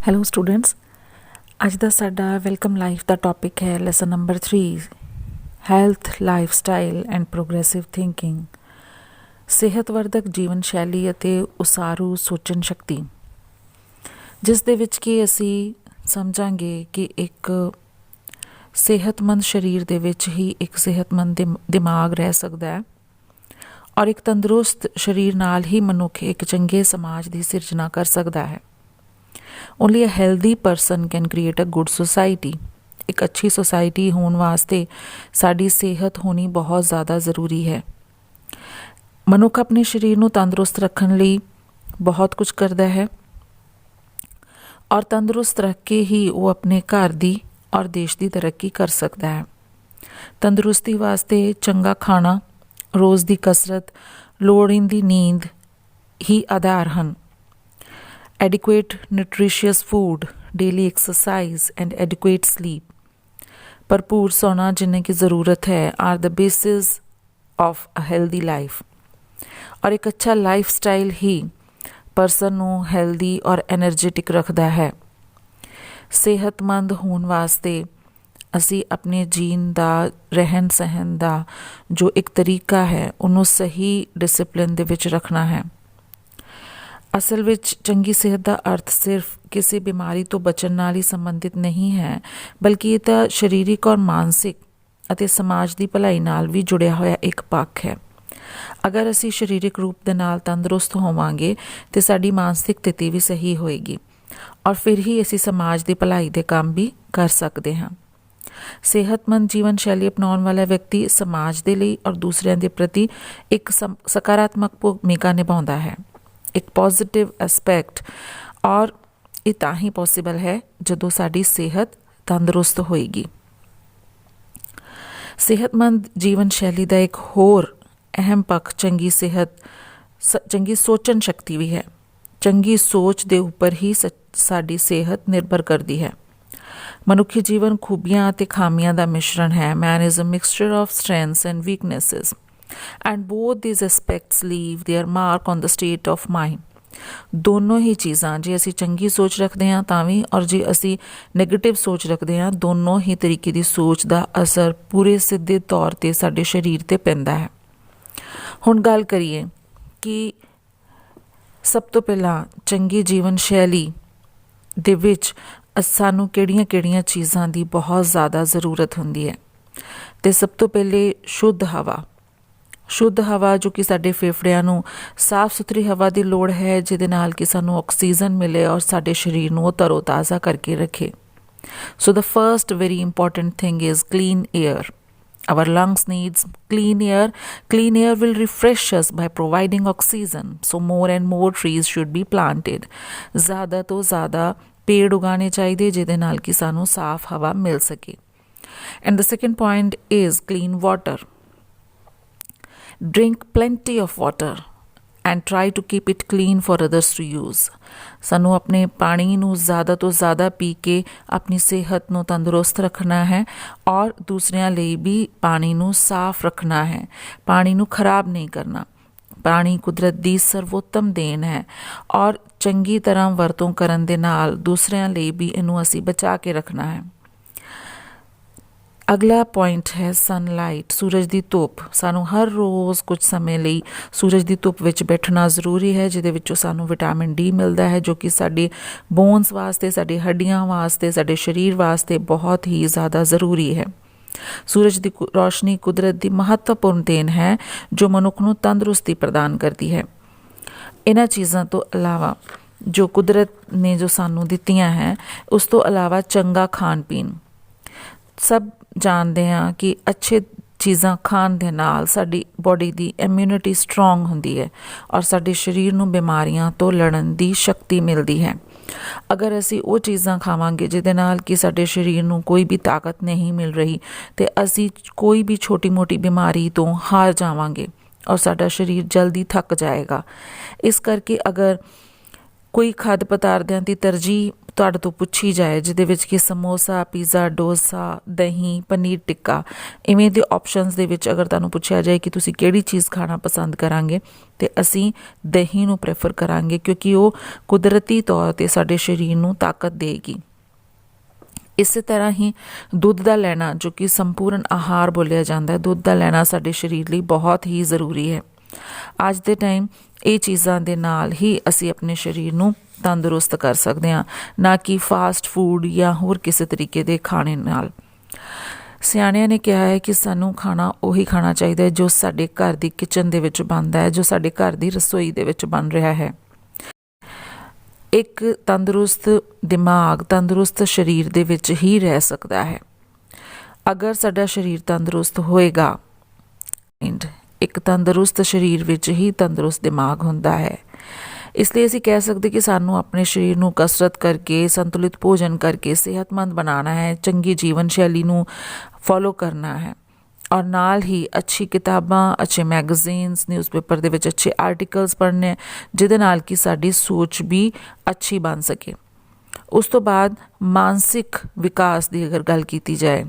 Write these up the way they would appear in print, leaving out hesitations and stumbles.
Hello students, ਅੱਜ ਦਾ ਸਾਡਾ ਵੈਲਕਮ ਲਾਈਫ ਦਾ ਟੌਪਿਕ ਹੈ lesson number 3 health, life style and progressive thinking. ਸਿਹਤਵਰਧਕ ਜੀਵਨ ਸ਼ੈਲੀ ਅਤੇ ਉਸਾਰੂ ਸੋਚਣ ਸ਼ਕਤੀ, ਜਿਸ ਦੇ ਵਿੱਚ ਕਿ ਅਸੀਂ ਸਮਝਾਂਗੇ ਕਿ ਇੱਕ ਸਿਹਤਮੰਦ ਸਰੀਰ ਦੇ ਵਿੱਚ ਹੀ ਇੱਕ ਸਿਹਤਮੰਦ ਦਿਮਾਗ ਰਹਿ ਸਕਦਾ ਹੈ ਔਰ ਇੱਕ ਤੰਦਰੁਸਤ ਸਰੀਰ ਨਾਲ ਹੀ ਮਨੁੱਖ ਇੱਕ ਚੰਗੇ ਸਮਾਜ ਦੀ ਸਿਰਜਣਾ ਕਰ ਸਕਦਾ ਹੈ। Only a healthy person can create a good society। ਇੱਕ ਅੱਛੀ ਸੁਸਾਇਟੀ ਹੋਣ ਵਾਸਤੇ ਸਾਡੀ ਸਿਹਤ ਹੋਣੀ ਬਹੁਤ ਜ਼ਿਆਦਾ ਜ਼ਰੂਰੀ ਹੈ। ਮਨੁੱਖ ਆਪਣੇ ਸਰੀਰ ਨੂੰ ਤੰਦਰੁਸਤ ਰੱਖਣ ਲਈ ਬਹੁਤ ਕੁਝ ਕਰਦਾ ਹੈ ਔਰ ਤੰਦਰੁਸਤ ਰੱਖ ਕੇ ਹੀ ਉਹ ਆਪਣੇ ਘਰ ਦੀ ਔਰ ਦੇਸ਼ ਦੀ ਤਰੱਕੀ ਕਰ ਸਕਦਾ ਹੈ। ਤੰਦਰੁਸਤੀ ਵਾਸਤੇ ਚੰਗਾ ਖਾਣਾ, ਰੋਜ਼ ਦੀ ਕਸਰਤ, ਲੋੜੀਂਦੀ ਨੀਂਦ ਹੀ ਆਧਾਰ ਹਨ। Adequate nutritious food, daily exercise and adequate sleep, ਭਰਪੂਰ ਸੌਣਾ ਜਿੰਨੇ ਕੀ ਜ਼ਰੂਰਤ ਹੈ are the basis of a healthy life। ਔਰ ਇੱਕ ਅੱਛਾ ਲਾਈਫ ਸਟਾਈਲ ਹੀ ਪਰਸਨ ਨੂੰ ਹੈਲਦੀ ਔਰ ਐਨਰਜੈਟਿਕ ਰੱਖਦਾ ਹੈ। ਸਿਹਤਮੰਦ ਹੋਣ ਵਾਸਤੇ ਅਸੀਂ ਆਪਣੇ ਜੀਣ ਦਾ, ਰਹਿਣ ਸਹਿਣ ਦਾ ਜੋ ਇੱਕ ਤਰੀਕਾ ਹੈ ਉਹਨੂੰ ਸਹੀ ਡਿਸਿਪਲਿਨ ਦੇ ਵਿੱਚ ਰੱਖਣਾ ਹੈ। ਅਸਲ ਵਿੱਚ ਚੰਗੀ ਸਿਹਤ ਦਾ ਅਰਥ ਸਿਰਫ ਕਿਸੇ ਬਿਮਾਰੀ ਤੋਂ ਬਚਣ ਨਾਲ ਹੀ ਸੰਬੰਧਿਤ ਨਹੀਂ ਹੈ, ਬਲਕਿ ਇਹ ਤਾਂ ਸਰੀਰਿਕ ਔਰ ਮਾਨਸਿਕ ਅਤੇ ਸਮਾਜ ਦੀ ਭਲਾਈ ਨਾਲ ਵੀ ਜੁੜਿਆ ਹੋਇਆ ਇੱਕ ਪੱਖ ਹੈ। ਅਗਰ ਅਸੀਂ ਸਰੀਰਿਕ ਰੂਪ ਦੇ ਨਾਲ ਤੰਦਰੁਸਤ ਹੋਵਾਂਗੇ ਤਾਂ ਸਾਡੀ ਮਾਨਸਿਕ ਸਥਿਤੀ ਵੀ ਸਹੀ ਹੋਏਗੀ ਔਰ ਫਿਰ ਹੀ ਅਸੀਂ ਸਮਾਜ ਦੀ ਭਲਾਈ ਦੇ ਕੰਮ ਵੀ ਕਰ ਸਕਦੇ ਹਾਂ। ਸਿਹਤਮੰਦ ਜੀਵਨ ਸ਼ੈਲੀ ਅਪਣਾਉਣ ਵਾਲਾ ਵਿਅਕਤੀ ਸਮਾਜ ਦੇ ਲਈ ਔਰ ਦੂਸਰਿਆਂ ਦੇ ਪ੍ਰਤੀ ਇੱਕ ਸਕਾਰਾਤਮਕ ਭੂਮਿਕਾ ਨਿਭਾਉਂਦਾ ਹੈ, ਇੱਕ ਪੋਜ਼ੀਟਿਵ ਐਸਪੈਕਟ। ਔਰ ਇਹ ਤਾਂ ਹੀ ਪੋਸੀਬਲ ਹੈ ਜਦੋਂ ਸਾਡੀ ਸਿਹਤ ਤੰਦਰੁਸਤ ਹੋਏਗੀ। ਸਿਹਤਮੰਦ ਜੀਵਨ ਸ਼ੈਲੀ ਦਾ ਇੱਕ ਹੋਰ ਅਹਿਮ ਪੱਖ ਚੰਗੀ ਸੋਚਣ ਸ਼ਕਤੀ ਵੀ ਹੈ। ਚੰਗੀ ਸੋਚ ਦੇ ਉੱਪਰ ਹੀ ਸਾਡੀ ਸਿਹਤ ਨਿਰਭਰ ਕਰਦੀ ਹੈ। ਮਨੁੱਖੀ ਜੀਵਨ ਖੂਬੀਆਂ ਅਤੇ ਖਾਮੀਆਂ ਦਾ ਮਿਸ਼ਰਣ ਹੈ। Man is a mixture of strengths and weaknesses and both these aspects leave their mark on the state of mind। ਦੋਨੋਂ ਹੀ ਚੀਜ਼ਾਂ, ਜੇ ਅਸੀਂ ਚੰਗੀ ਸੋਚ ਰੱਖਦੇ ਹਾਂ ਤਾਂ ਵੀ ਔਰ ਜੇ ਅਸੀਂ ਨੈਗੇਟਿਵ ਸੋਚ ਰੱਖਦੇ ਹਾਂ, ਦੋਨੋਂ ਹੀ ਤਰੀਕੇ ਦੀ ਸੋਚ ਦਾ ਅਸਰ ਪੂਰੇ ਸਿੱਧੇ ਤੌਰ 'ਤੇ ਸਾਡੇ ਸਰੀਰ 'ਤੇ ਪੈਂਦਾ ਹੈ। ਹੁਣ ਗੱਲ ਕਰੀਏ ਕਿ ਸਭ ਤੋਂ ਪਹਿਲਾਂ ਚੰਗੀ ਜੀਵਨ ਸ਼ੈਲੀ ਦੇ ਵਿੱਚ ਸਾਨੂੰ ਕਿਹੜੀਆਂ ਚੀਜ਼ਾਂ ਦੀ ਬਹੁਤ ਜ਼ਿਆਦਾ ਜ਼ਰੂਰਤ ਹੁੰਦੀ ਹੈ। ਅਤੇ ਸਭ ਤੋਂ ਪਹਿਲੇ ਸ਼ੁੱਧ ਹਵਾ ਜੋ ਕਿ ਸਾਡੇ ਫੇਫੜਿਆਂ ਨੂੰ ਸਾਫ਼ ਸੁਥਰੀ ਹਵਾ ਦੀ ਲੋੜ ਹੈ, ਜਿਹਦੇ ਨਾਲ ਕਿ ਸਾਨੂੰ ਆਕਸੀਜਨ ਮਿਲੇ ਔਰ ਸਾਡੇ ਸਰੀਰ ਨੂੰ ਉਹ ਤਰੋਤਾਜ਼ਾ ਕਰਕੇ ਰੱਖੇ। So the first very important thing is clean air. Our lungs needs clean air. Clean air will refresh us by providing oxygen. So more and more trees should be planted। ਜ਼ਿਆਦਾ ਤੋਂ ਜ਼ਿਆਦਾ ਪੇੜ ਉਗਾਉਣੇ ਚਾਹੀਦੇ ਜਿਹਦੇ ਨਾਲ ਕਿ ਸਾਨੂੰ ਸਾਫ਼ ਹਵਾ ਮਿਲ ਸਕੇ। And the second point is clean water। Drink plenty of water and try to keep it clean for others to use। ਸਾਨੂੰ ਆਪਣੇ ਪਾਣੀ ਨੂੰ ਜ਼ਿਆਦਾ ਤੋਂ ਜ਼ਿਆਦਾ ਪੀ ਕੇ ਆਪਣੀ ਸਿਹਤ ਨੂੰ ਤੰਦਰੁਸਤ ਰੱਖਣਾ ਹੈ ਔਰ ਦੂਸਰਿਆਂ ਲਈ ਵੀ ਪਾਣੀ ਨੂੰ ਸਾਫ਼ ਰੱਖਣਾ ਹੈ। ਪਾਣੀ ਨੂੰ ਖਰਾਬ ਨਹੀਂ ਕਰਨਾ। ਪਾਣੀ ਕੁਦਰਤ ਦੀ ਸਰਵੋਤਮ ਦੇਣ ਹੈ ਔਰ ਚੰਗੀ ਤਰ੍ਹਾਂ ਵਰਤੋਂ ਕਰਨ ਦੇ ਨਾਲ ਦੂਸਰਿਆਂ ਲਈ ਵੀ ਇਹਨੂੰ ਅਸੀਂ ਬਚਾ ਕੇ ਰੱਖਣਾ ਹੈ। ਅਗਲਾ ਪੁਆਇੰਟ ਹੈ ਸਨਲਾਈਟ, ਸੂਰਜ ਦੀ ਧੁੱਪ। ਸਾਨੂੰ ਹਰ ਰੋਜ਼ ਕੁਝ ਸਮੇਂ ਲਈ ਸੂਰਜ ਦੀ ਧੁੱਪ ਵਿੱਚ ਬੈਠਣਾ ਜ਼ਰੂਰੀ ਹੈ, ਜਿਹਦੇ ਵਿੱਚੋਂ ਸਾਨੂੰ ਵਿਟਾਮਿਨ ਡੀ ਮਿਲਦਾ ਹੈ, ਜੋ ਕਿ ਸਾਡੇ ਬੋਨਸ ਵਾਸਤੇ, ਸਾਡੀ ਹੱਡੀਆਂ ਵਾਸਤੇ, ਸਾਡੇ ਸਰੀਰ ਵਾਸਤੇ ਬਹੁਤ ਹੀ ਜ਼ਿਆਦਾ ਜ਼ਰੂਰੀ ਹੈ। ਸੂਰਜ ਦੀ ਰੋਸ਼ਨੀ ਕੁਦਰਤ ਦੀ ਮਹੱਤਵਪੂਰਨ ਦੇਣ ਹੈ ਜੋ ਮਨੁੱਖ ਨੂੰ ਤੰਦਰੁਸਤੀ ਪ੍ਰਦਾਨ ਕਰਦੀ ਹੈ। ਇਹਨਾਂ ਚੀਜ਼ਾਂ ਤੋਂ ਇਲਾਵਾ ਜੋ ਕੁਦਰਤ ਨੇ ਜੋ ਸਾਨੂੰ ਦਿੱਤੀਆਂ ਹੈ, ਉਸ ਤੋਂ ਇਲਾਵਾ ਚੰਗਾ ਖਾਣ ਪੀਣ। ਸਭ ਜਾਣਦੇ ਹਾਂ ਕਿ ਅੱਛੇ ਚੀਜ਼ਾਂ ਖਾਣ ਦੇ ਨਾਲ ਸਾਡੀ ਬੋਡੀ ਦੀ ਇਮਿਊਨਿਟੀ ਸਟਰੋਂਗ ਹੁੰਦੀ ਹੈ ਔਰ ਸਾਡੇ ਸਰੀਰ ਨੂੰ ਬਿਮਾਰੀਆਂ ਤੋਂ ਲੜਨ ਦੀ ਸ਼ਕਤੀ ਮਿਲਦੀ ਹੈ। ਅਗਰ ਅਸੀਂ ਉਹ ਚੀਜ਼ਾਂ ਖਾਵਾਂਗੇ ਜਿਹਦੇ ਨਾਲ ਕਿ ਸਾਡੇ ਸਰੀਰ ਨੂੰ ਕੋਈ ਵੀ ਤਾਕਤ ਨਹੀਂ ਮਿਲ ਰਹੀ ਅਤੇ ਅਸੀਂ ਕੋਈ ਵੀ ਛੋਟੀ ਮੋਟੀ ਬਿਮਾਰੀ ਤੋਂ ਹਾਰ ਜਾਵਾਂਗੇ ਔਰ ਸਾਡਾ ਸਰੀਰ ਜਲਦੀ ਥੱਕ ਜਾਏਗਾ। ਇਸ ਕਰਕੇ ਅਗਰ ਕੋਈ ਖਾਦ ਪਦਾਰਥਾਂ ਦੀ ਤੁਹਾਡੇ ਤੋਂ ਪੁੱਛੀ ਜਾਏ ਜਿਹਦੇ ਵਿੱਚ ਕਿ ਸਮੋਸਾ, ਪੀਜ਼ਾ, ਡੋਸਾ, ਦਹੀਂ, ਪਨੀਰ ਟਿੱਕਾ, ਇਵੇਂ ਦੇ ਆਪਸ਼ਨਸ ਦੇ ਵਿੱਚ ਅਗਰ ਤੁਹਾਨੂੰ ਪੁੱਛਿਆ ਜਾਏ ਕਿ ਤੁਸੀਂ ਕਿਹੜੀ ਚੀਜ਼ ਖਾਣਾ ਪਸੰਦ ਕਰਾਂਗੇ, ਤੇ ਅਸੀਂ ਦਹੀਂ ਨੂੰ ਪ੍ਰੈਫਰ ਕਰਾਂਗੇ ਕਿਉਂਕਿ ਉਹ ਕੁਦਰਤੀ ਤੌਰ 'ਤੇ ਸਾਡੇ ਸਰੀਰ ਨੂੰ ਤਾਕਤ ਦੇਗੀ। ਇਸੇ ਤਰ੍ਹਾਂ ਹੀ ਦੁੱਧ ਦਾ ਲੈਣਾ, ਜੋ ਕਿ ਸੰਪੂਰਨ ਆਹਾਰ ਬੋਲਿਆ ਜਾਂਦਾ ਹੈ, ਦੁੱਧ ਦਾ ਲੈਣਾ ਸਾਡੇ ਸਰੀਰ ਲਈ ਬਹੁਤ ਹੀ ਜ਼ਰੂਰੀ ਹੈ। ਅੱਜ ਦੇ ਟਾਈਮ ਇਹ ਚੀਜ਼ਾਂ ਦੇ ਨਾਲ ਹੀ ਅਸੀਂ ਆਪਣੇ ਸਰੀਰ ਨੂੰ ਤੰਦਰੁਸਤ ਕਰ ਸਕਦੇ ਹਾਂ, ਨਾ ਕਿ ਫਾਸਟ ਫੂਡ ਜਾਂ ਹੋਰ ਕਿਸੇ ਤਰੀਕੇ ਦੇ ਖਾਣੇ ਨਾਲ। ਸਿਆਣਿਆਂ ਨੇ ਕਿਹਾ ਹੈ ਕਿ ਸਾਨੂੰ ਖਾਣਾ ਉਹੀ ਖਾਣਾ ਚਾਹੀਦਾ ਹੈ ਜੋ ਸਾਡੇ ਘਰ ਦੀ ਕਿਚਨ ਦੇ ਵਿੱਚ ਬਣਦਾ ਹੈ, ਜੋ ਸਾਡੇ ਘਰ ਦੀ ਰਸੋਈ ਦੇ ਵਿੱਚ ਬਣ ਰਿਹਾ ਹੈ। ਇੱਕ ਤੰਦਰੁਸਤ ਦਿਮਾਗ ਤੰਦਰੁਸਤ ਸਰੀਰ ਦੇ ਵਿੱਚ ਹੀ ਰਹਿ ਸਕਦਾ ਹੈ। ਅਗਰ ਸਾਡਾ ਸਰੀਰ ਤੰਦਰੁਸਤ ਹੋਏਗਾ, ਇੱਕ ਤੰਦਰੁਸਤ ਸਰੀਰ ਵਿੱਚ ਹੀ ਤੰਦਰੁਸਤ ਦਿਮਾਗ ਹੁੰਦਾ ਹੈ। ਇਸ ਲਈ ਅਸੀਂ ਕਹਿ ਸਕਦੇ ਕਿ ਸਾਨੂੰ ਆਪਣੇ ਸਰੀਰ ਨੂੰ ਕਸਰਤ ਕਰਕੇ, ਸੰਤੁਲਿਤ ਭੋਜਨ ਕਰਕੇ ਸਿਹਤਮੰਦ ਬਣਾਉਣਾ ਹੈ, ਚੰਗੀ ਜੀਵਨ ਸ਼ੈਲੀ ਨੂੰ ਫੋਲੋ ਕਰਨਾ ਹੈ, ਔਰ ਨਾਲ ਹੀ ਅੱਛੀ ਕਿਤਾਬਾਂ, ਅੱਛੇ ਮੈਗਜ਼ੀਨਸ, ਨਿਊਜ਼ਪੇਪਰ ਦੇ ਵਿੱਚ ਅੱਛੇ ਆਰਟੀਕਲਸ ਪੜ੍ਹਨੇ, ਜਿਹਦੇ ਨਾਲ ਕਿ ਸਾਡੀ ਸੋਚ ਵੀ ਅੱਛੀ ਬਣ ਸਕੇ। ਉਸ ਤੋਂ ਬਾਅਦ ਮਾਨਸਿਕ ਵਿਕਾਸ ਦੀ ਅਗਰ ਗੱਲ ਕੀਤੀ ਜਾਏ,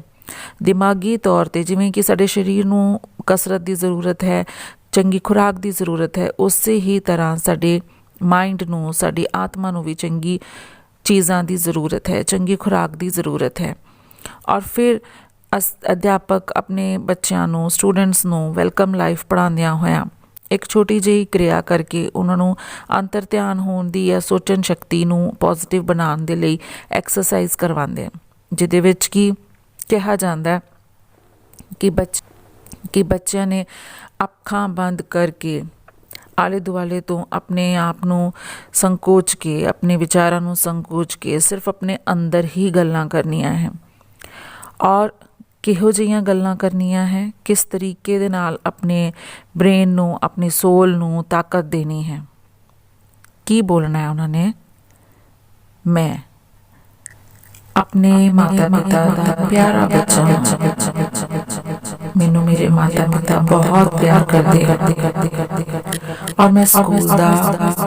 ਦਿਮਾਗੀ ਤੌਰ 'ਤੇ ਜਿਵੇਂ ਕਿ ਸਾਡੇ ਸਰੀਰ ਨੂੰ ਕਸਰਤ ਦੀ ਜ਼ਰੂਰਤ ਹੈ, ਚੰਗੀ ਖੁਰਾਕ ਦੀ ਜ਼ਰੂਰਤ ਹੈ, ਉਸੇ ਹੀ ਤਰ੍ਹਾਂ ਸਾਡੇ ਮਾਈਂਡ ਨੂੰ, ਸਾਡੀ ਆਤਮਾ ਨੂੰ ਵੀ ਚੰਗੀ ਚੀਜ਼ਾਂ ਦੀ ਜ਼ਰੂਰਤ ਹੈ, ਚੰਗੀ ਖੁਰਾਕ ਦੀ ਜ਼ਰੂਰਤ ਹੈ। ਔਰ ਫਿਰ ਅਧਿਆਪਕ ਆਪਣੇ ਬੱਚਿਆਂ ਨੂੰ, ਸਟੂਡੈਂਟਸ ਨੂੰ ਵੈਲਕਮ ਲਾਈਫ ਪੜ੍ਹਾਉਂਦਿਆਂ ਹੋਇਆਂ ਇੱਕ ਛੋਟੀ ਜਿਹੀ ਕਿਰਿਆ ਕਰਕੇ ਉਹਨਾਂ ਨੂੰ ਅੰਤਰ ਧਿਆਨ ਹੋਣ ਦੀ ਜਾਂ ਸੋਚਣ ਸ਼ਕਤੀ ਨੂੰ ਪੋਜ਼ੀਟਿਵ ਬਣਾਉਣ ਦੇ ਲਈ ਐਕਸਰਸਾਈਜ਼ ਕਰਵਾਉਂਦੇ, ਜਿਹਦੇ ਵਿੱਚ ਕਿ ਕਿਹਾ ਜਾਂਦਾ ਕਿ ਬੱਚਿਆਂ ਨੇ ਅੱਖਾਂ ਬੰਦ ਕਰਕੇ ਆਲੇ ਦੁਆਲੇ ਤੋਂ ਆਪਣੇ ਆਪ ਨੂੰ ਸੰਕੋਚ ਕੇ, ਆਪਣੇ ਵਿਚਾਰਾਂ ਨੂੰ ਸੰਕੋਚ ਕੇ ਸਿਰਫ ਆਪਣੇ ਅੰਦਰ ਹੀ ਗੱਲਾਂ ਕਰਨੀਆਂ ਹੈ। ਔਰ ਕਿਹੋ ਜਿਹੀਆਂ ਗੱਲਾਂ ਕਰਨੀਆਂ ਹੈ, ਕਿਸ ਤਰੀਕੇ ਦੇ ਨਾਲ ਆਪਣੇ ਬ੍ਰੇਨ ਨੂੰ, ਆਪਣੀ ਸੋਲ ਨੂੰ ਤਾਕਤ ਦੇਣੀ ਹੈ। ਕੀ ਬੋਲਣਾ ਹੈ ਉਹਨਾਂ ਨੇ? ਮੈਂ ਆਪਣੇ ਮਾਤਾ ਪਿਤਾ ਦਾ ਪਿਆਰਾ ਬੱਚਾ ਹਾਂ, ਮੈਨੂੰ ਮੇਰੇ ਮਾਤਾ ਪਿਤਾ ਬਹੁਤ ਪਿਆਰ ਕਰਦੇ ਔਰ ਮੈਂ ਸਕੂਲ ਦਾ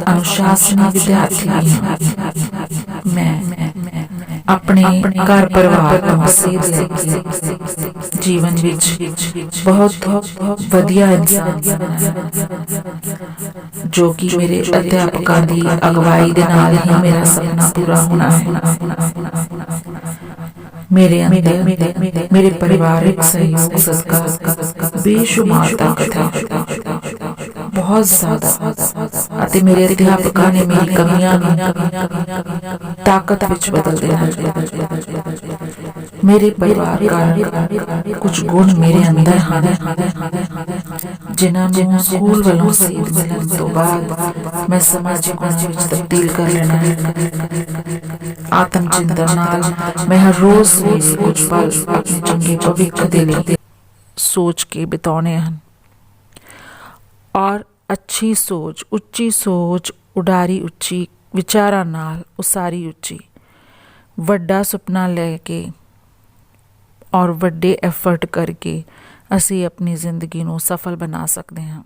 ਅਨੁਸ਼ਾਸਨੀ ਵਿਦਿਆਰਥੀ ਹਾਂ। ਮੈਂ ਆਪਣੇ ਘਰ ਪਰਿਵਾਰ ਨੂੰ ਸੇਧ ਲੈ ਕੇ ਜੀਵਨ ਵਿੱਚ ਬਹੁਤ ਵਧੀਆ ਇਨਸਾਨ ਜੋ ਕਿ ਮੇਰੇ ਅਧਿਆਪਕਾਂ ਦੀ ਅਗਵਾਈ ਦੇ ਨਾਲ ਹੀ ਮੇਰਾ ਸੁਪਨਾ ਪੂਰਾ ਹੋਣਾ ਹੈ। ਮੇਰੇ ਅੰਦਰ ਮੇਰੇ ਪਰਿਵਾਰਿਕ ਸਹਿਯੋਗ ਸਦਕਾ ਬੇਸ਼ੁਮਾਰ ਤਾਕਤ ਹੈ, ਬਹੁਤ ਜ਼ਿਆਦਾ, ਅਤੇ ਮੇਰੇ ਅਧਿਆਪਕਾਂ ਨੇ ਮੇਰੀ ਕਮੀਆਂ ਨੂੰ ਤਾਕਤ ਵਿੱਚ ਬਦਲ ਦੇਣਾ। ਮੇਰੇ ਪਰਿਵਾਰ ਕਾਰਨ ਕੁਝ ਗੁਣ ਮੇਰੇ ਅੰਦਰ ਹਨ ਜਿਨ੍ਹਾਂ ਨੂੰ ਸਕੂਲ ਵੱਲੋਂ ਸੇਧ ਮਿਲਣ ਤੋਂ ਬਾਅਦ ਮੈਂ ਸਮਾਜਿਕ ਗੁਣਾਂ ਵਿੱਚ ਤਬਦੀਲ ਕਰ ਲੈਣਾ ਹੈ। ਆਤਮ ਚਿੰਤਨ ਨਾਲ ਮੈਂ ਹਰ ਰੋਜ਼ ਕੁਝ ਪਲ ਆਪਣੇ ਚੰਗੇ ਭਵਿੱਖ ਦੇ ਲਈ ਸੋਚ ਕੇ ਬਿਤਾਉਣੇ ਹਨ। ਔਰ ਅੱਛੀ ਸੋਚ, ਉੱਚੀ ਸੋਚ, ਉਡਾਰੀ ਉੱਚੀ, ਵਿਚਾਰਾਂ ਨਾਲ ਉਸਾਰੀ ਉੱਚੀ, ਵੱਡਾ ਸੁਪਨਾ ਲੈ ਕੇ ਔਰ ਵੱਡੇ ਐਫਰਟ ਕਰਕੇ ਅਸੀਂ ਆਪਣੀ ਜ਼ਿੰਦਗੀ ਨੂੰ ਸਫਲ ਬਣਾ ਸਕਦੇ ਹਾਂ।